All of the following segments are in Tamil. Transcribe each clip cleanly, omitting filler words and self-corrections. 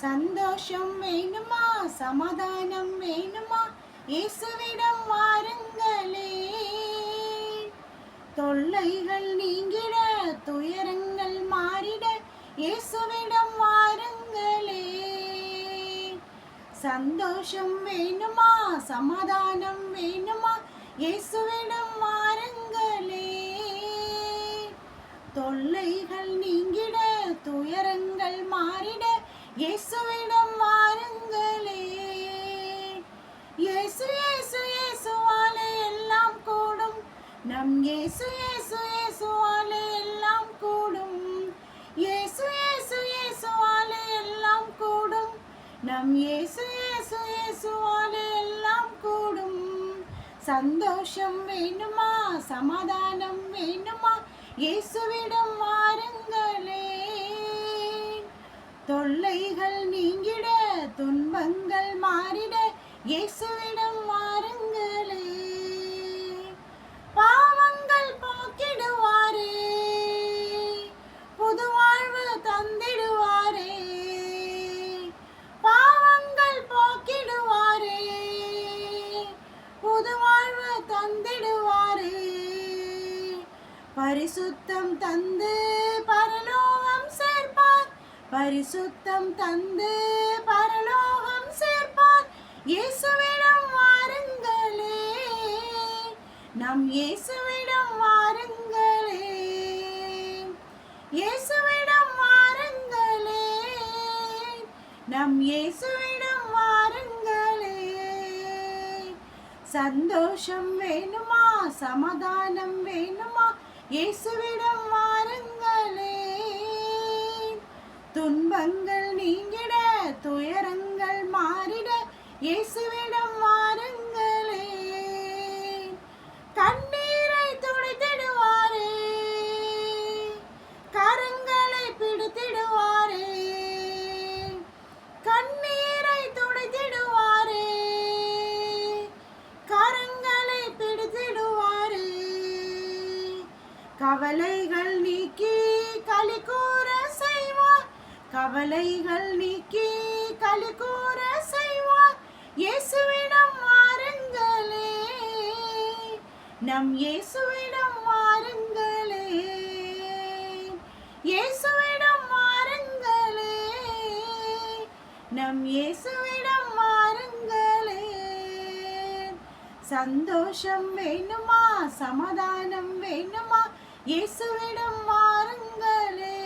சந்தோஷம் வேணுமா, சமாதானம் வேணுமா, இயேசுவிடம் வாருங்களே. தொல்லைகள் நீங்கிட, துயரங்கள் மாறிட, இயேசுவிடம் வாருங்களே. சந்தோஷம் வேணுமா, சமாதானம் வேணுமா, இயேசுவிடம் வாருங்களே. தொல்லைகள் நீங்கிட, துயரங்கள் மாறிட, இயேசுவிடம் வாருங்களே. இயேசு இயேசு இயேசுவாலே எல்லாம் கூடும், நம் இயேசு இயேசு இயேசுவாலே எல்லாம் கூடும். இயேசு இயேசு இயேசுவாலே எல்லாம் கூடும், நம் இயேசு இயேசு இயேசுவாலே எல்லாம் கூடும். சந்தோஷம் வேணுமா, சமாதானம் வேணுமா, இயேசுவிடம் வாருங்களே. தொல்லைகள் நீங்கிட, துன்பங்கள் மாறிட, இயேசுவிடம் வாருங்களே. பாவங்கள் போக்கிடுவாரே, புது வாழ்வு தந்திடுவாரே. பாவங்கள் போக்கிடுவாரே, புது வாழ்வு தந்திடுவாரே. பரிசுத்தம் தந்து பரலோகம் சேர்ப்பார், பரிசுத்தம் தந்து பரலோகம் சேர்ப்பார். இயேசுவிடம் வாருங்களே, நம் இயேசுவிடம் வாருங்களே. இயேசுவிடம் வாருங்களே, நம் இயேசுவிடம் வாருங்களே. சந்தோஷம் வேணுமா, சமாதானம் வேணுமா, இயேசுவிடம் வாருங்களே. துன்பங்கள் நீங்கிட, துயரங்கள் மாறிட, இயேசுவிடம் வாருங்களே. கண்ணீரை துடைத்திடுவாரே, கரங்களை பிடித்திடுவாரே. கண்ணீரை துடைத்திடுவாரே, கரங்களை பிடித்திடுவாரே. கவலைகள் நீக்கி களி கூற செய்வார், கவலைகள் நீக்கி களி கூற செய்வார். இயேசுவிடம் வாருங்களே, நம் இயேசுவிடம் வாருங்களே. இயேசுவிடம் வாருங்களே, நம் இயேசுவிடம் வாருங்களே. சந்தோஷம் வேணுமா, சமாதானம் வேணுமா, இயேசுவிடம் வாருங்களே.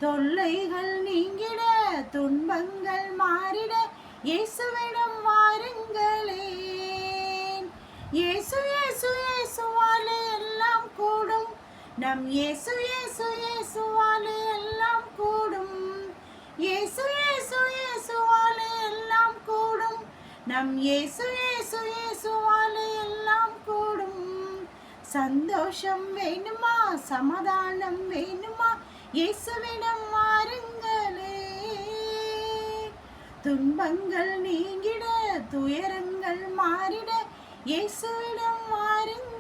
தொல்லைகள் நீங்கிட, துன்பங்கள் மாறிட, இயேசுவிடம் வாருங்களே. இயேசு இயேசு இயேசுவாலே எல்லாம் கூடும், நம் இயேசு இயேசு இயேசுவாலே எல்லாம் கூடும். இயேசு இயேசு இயேசுவாலே எல்லாம் கூடும், நம் இயேசு இயேசு இயேசுவாலே எல்லாம் கூடும். சந்தோஷம் வேணுமா, சமாதானம் வேணுமா, இயேசுவிடம் வாருங்களே. துன்பங்கள் நீங்கிட, துயரங்கள் மாறிட, இயேசுவிடம் வாருங்களே.